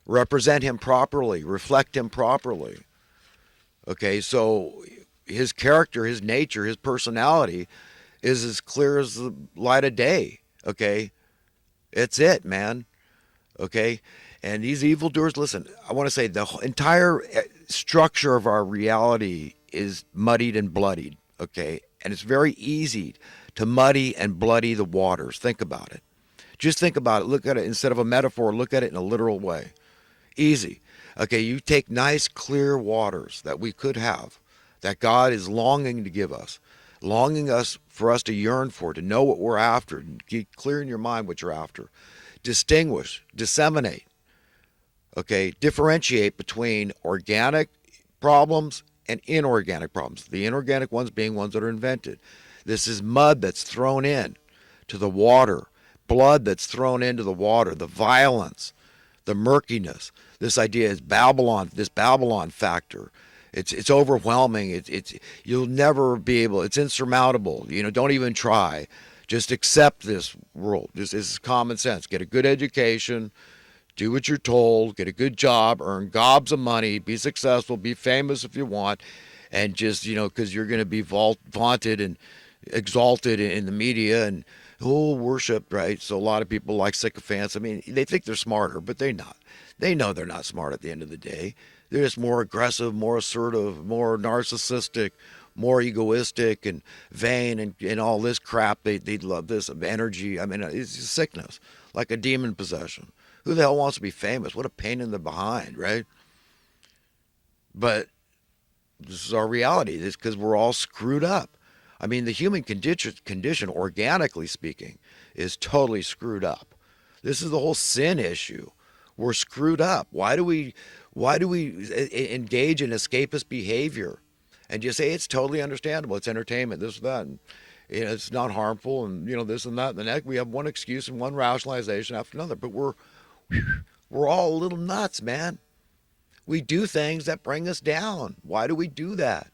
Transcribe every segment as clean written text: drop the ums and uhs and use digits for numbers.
represent him properly, reflect him properly. Okay, so his character, his nature, his personality is as clear as the light of day. Okay, it's it, man. Okay, and these evildoers, listen, I want to say the entire structure of our reality is muddied and bloodied. Okay, and it's very easy to muddy and bloody the waters. Think about it. Just think about it. Look at it instead of a metaphor, look at it in a literal way. Easy. Okay, you take nice, clear waters that we could have, that God is longing to give us, longing us for us to yearn for, to know what we're after, and get clear in your mind what you're after. Distinguish, disseminate, okay, differentiate between organic problems and inorganic problems. The inorganic ones being ones that are invented. This is mud that's thrown in to the water, blood that's thrown into the water, the violence, the murkiness. This idea is Babylon, this Babylon factor. It's overwhelming. It's you'll never be able. It's insurmountable. Don't even try. Just accept this world. This is common sense. Get a good education, do what you're told, get a good job, earn gobs of money, be successful, be famous if you want, and just because you're going to be vaunted and exalted in the media and worship, right? So a lot of people like sycophants. I mean, they think they're smarter, but they're not. They know they're not smart at the end of the day. They're just more aggressive, more assertive, more narcissistic, more egoistic and vain and all this crap. They love this energy. I mean, it's just sickness, like a demon possession. Who the hell wants to be famous? What a pain in the behind, right? But this is our reality. This because we're all screwed up. I mean, the human condition, organically speaking, is totally screwed up. This is the whole sin issue. We're screwed up. Why do we engage in escapist behavior and just say it's totally understandable? It's entertainment, this, that, and it's not harmful, and this and that. And the next, we have one excuse and one rationalization after another. But we're all a little nuts, man. We do things that bring us down. Why do we do that?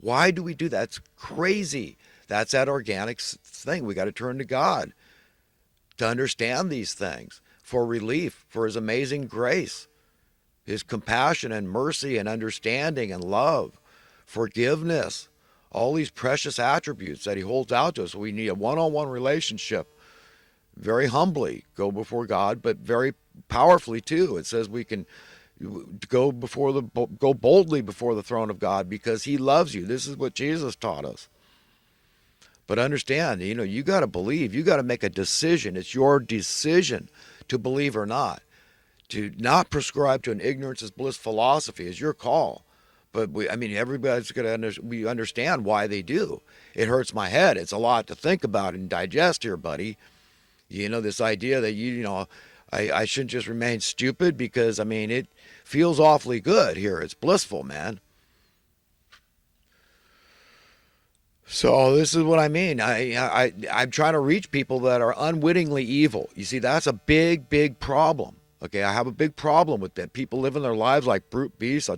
Why do we do that? It's crazy. That's that organic thing. We got to turn to God to understand these things, for relief, for his amazing grace, his compassion and mercy and understanding and love, forgiveness, all these precious attributes that he holds out to us. We need a one-on-one relationship, very humbly go before God, but very powerfully too. It says we can go boldly before the throne of God because he loves you. This is what Jesus taught us. But understand, you got to believe. You got to make a decision. It's your decision to believe or not. To not prescribe to an ignorance is bliss philosophy is your call. But everybody's going to we understand why they do. It hurts my head. It's a lot to think about and digest here, buddy. This idea that I shouldn't just remain stupid because it feels awfully good here. It's blissful, man. So this is what I mean. I'm trying to reach people that are unwittingly evil. You see, that's a big problem. Okay, I have a big problem with that. People living their lives like brute beasts.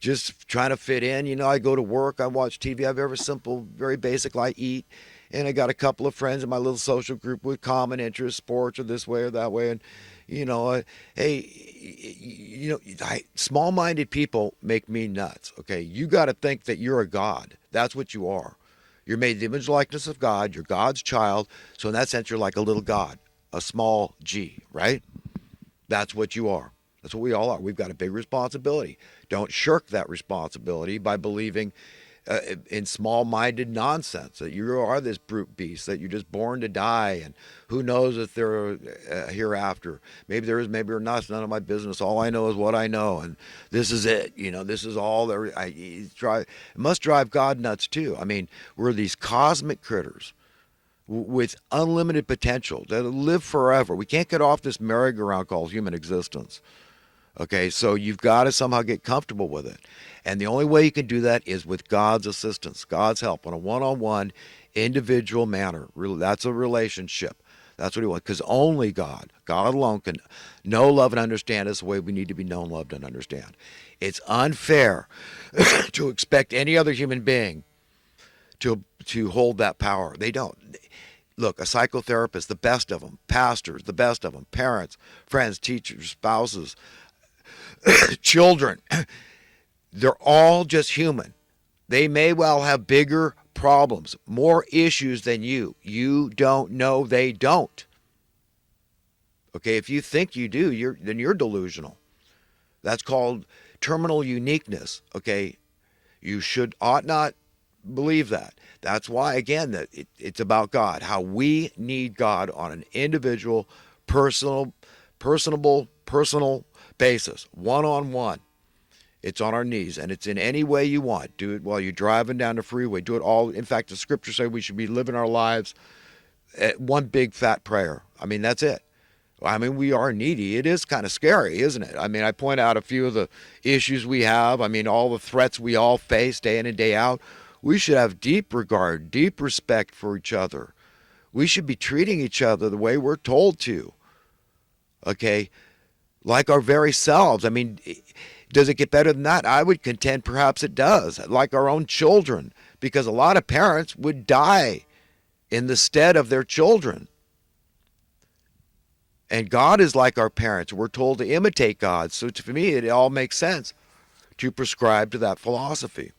Just trying to fit in. I go to work, I watch TV, I have very simple, very basic. I eat, and I got a couple of friends in my little social group with common interests, sports or this way or that way. And small-minded people make me nuts. Okay, you got to think that you're a god. That's what you are. You're made in the image and likeness of God. You're God's child. So in that sense, you're like a little god, a small g, right? That's what you are. That's what we all are. We've got a big responsibility. Don't shirk that responsibility by believing in small-minded nonsense that you are this brute beast, that you're just born to die, and who knows if there are hereafter. Maybe there is, maybe there not. It's none of my business. All I know is what I know, and this is it. This is all there. It must drive God nuts too. We're these cosmic critters with unlimited potential that live forever. We can't get off this merry-go-round called human existence. Okay, so you've got to somehow get comfortable with it. And the only way you can do that is with God's assistance, God's help, on a one-on-one, individual manner. That's a relationship. That's what he wants. Because only God alone, can know, love, and understand us the way we need to be known, loved, and understand. It's unfair to expect any other human being to hold that power. They don't. Look, a psychotherapist, the best of them, pastors, the best of them, parents, friends, teachers, spouses, children, they're all just human. They may well have bigger problems, more issues than you. You don't know they don't. Okay, if you think you do, then you're delusional. That's called terminal uniqueness. Okay, you ought not believe that. That's why, again, that it's about God. How we need God on an individual, personal basis, one on one. It's on our knees, and it's in any way you want. Do it while you're driving down the freeway. Do it all. In fact, the scriptures say we should be living our lives at one big fat prayer. I mean, that's it. I mean, we are needy. It is kind of scary, isn't it? I mean, I point out a few of the issues we have. I mean, all the threats we all face day in and day out. We should have deep regard, deep respect for each other. We should be treating each other the way we're told to. Okay? Like our very selves. I mean, does it get better than that? I would contend perhaps it does. Like our own children. Because a lot of parents would die in the stead of their children. And God is like our parents. We're told to imitate God. So for me, it all makes sense to prescribe to that philosophy.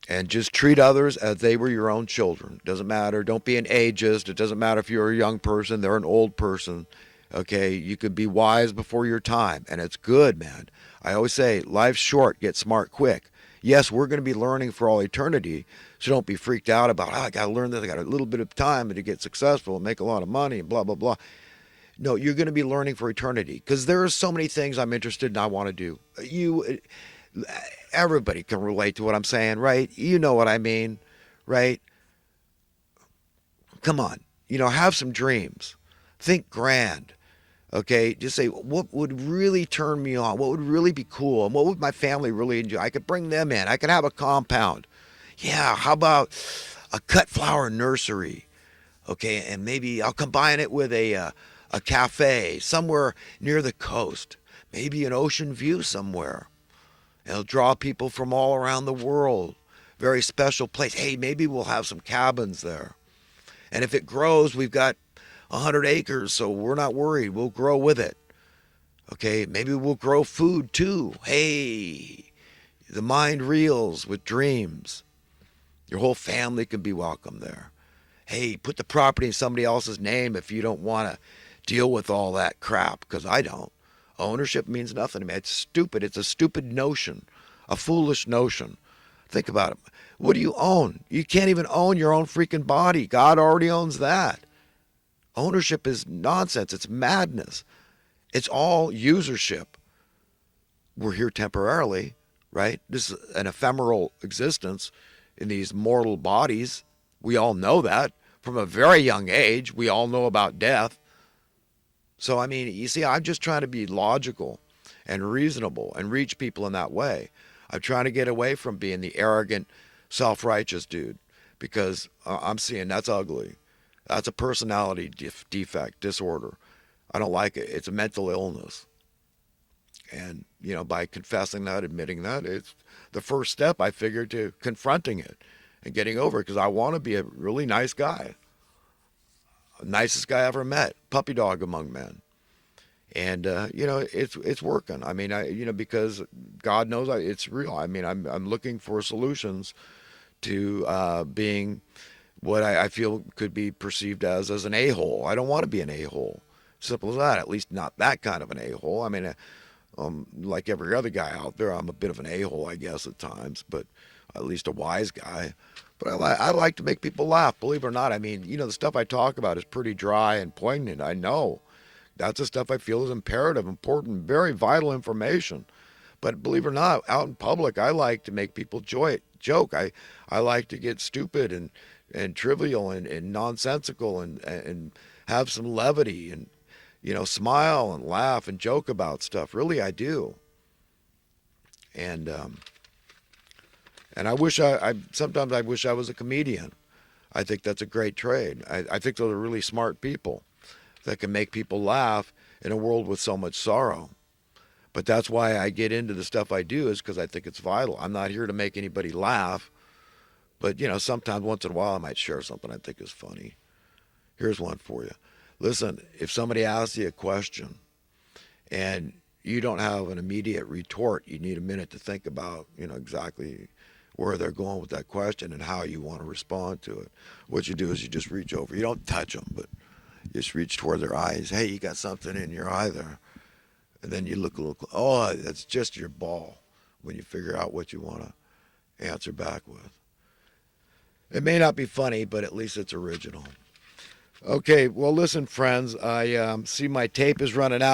And just treat others as they were your own children. Doesn't matter. Don't be an ageist. It doesn't matter if you're a young person, they're an old person. Okay, you could be wise before your time, and it's good, man. I always say, life's short, get smart quick. Yes, we're going to be learning for all eternity, so don't be freaked out about, I got to learn this, I got a little bit of time to get successful and make a lot of money and blah, blah, blah. No, you're going to be learning for eternity because there are so many things I'm interested in I want to do. Everybody can relate to what I'm saying, right? You know what I mean, right? Come on, have some dreams. Think grand. Okay, just say, what would really turn me on? What would really be cool? And what would my family really enjoy? I could bring them in. I could have a compound. Yeah, how about a cut flower nursery? Okay, and maybe I'll combine it with a cafe somewhere near the coast. Maybe an ocean view somewhere. It'll draw people from all around the world. Very special place. Hey, maybe we'll have some cabins there. And if it grows, we've got 100 acres, so we're not worried. We'll grow with it. Okay, maybe we'll grow food too. Hey, the mind reels with dreams. Your whole family can be welcome there. Hey, put the property in somebody else's name if you don't want to deal with all that crap, because I don't. Ownership means nothing to me. It's stupid. It's a stupid notion, a foolish notion. Think about it. What do you own? You can't even own your own freaking body. God already owns that. Ownership is nonsense. It's madness. It's all usership. We're here temporarily, right? This is an ephemeral existence in these mortal bodies. We all know that. From a very young age, we all know about death. So, I mean, you see, I'm just trying to be logical and reasonable and reach people in that way. I'm trying to get away from being the arrogant, self-righteous dude because I'm seeing that's ugly. That's a personality defect, disorder. I don't like it. It's a mental illness. And, by confessing that, admitting that, it's the first step, I figured, to confronting it and getting over it because I want to be a really nice guy. Nicest guy I ever met. Puppy dog among men. And, it's working. I mean, because God knows it's real. I mean, I'm looking for solutions to being what I feel could be perceived as an a-hole. I don't want to be an a-hole. Simple as that. At least not that kind of an a-hole. I mean, like every other guy out there, I'm a bit of an a-hole, I guess, at times, but at least a wise guy. But I like to make people laugh, believe it or not. I mean, the stuff I talk about is pretty dry and poignant. I know. That's the stuff I feel is imperative, important, very vital information. But believe it or not, out in public, I like to make people joke. I like to get stupid and trivial and nonsensical and have some levity and smile and laugh and joke about stuff. Really, I do. And I sometimes I wish I was a comedian. I think that's a great trade. I think those are really smart people that can make people laugh in a world with so much sorrow. But that's why I get into the stuff I do, is because I think it's vital. I'm not here to make anybody laugh, But, you know, sometimes once in a while I might share something I think is funny. Here's one for you. Listen, if somebody asks you a question and you don't have an immediate retort, you need a minute to think about, you know, exactly where they're going with that question and how you want to respond to it. What you do is you just reach over. You don't touch them, but you just reach toward their eyes. Hey, you got something in your eye there. And then you look a little, oh, that's just your ball when you figure out what you want to answer back with. It may not be funny, but at least it's original. Okay, well, listen, friends, I see my tape is running out.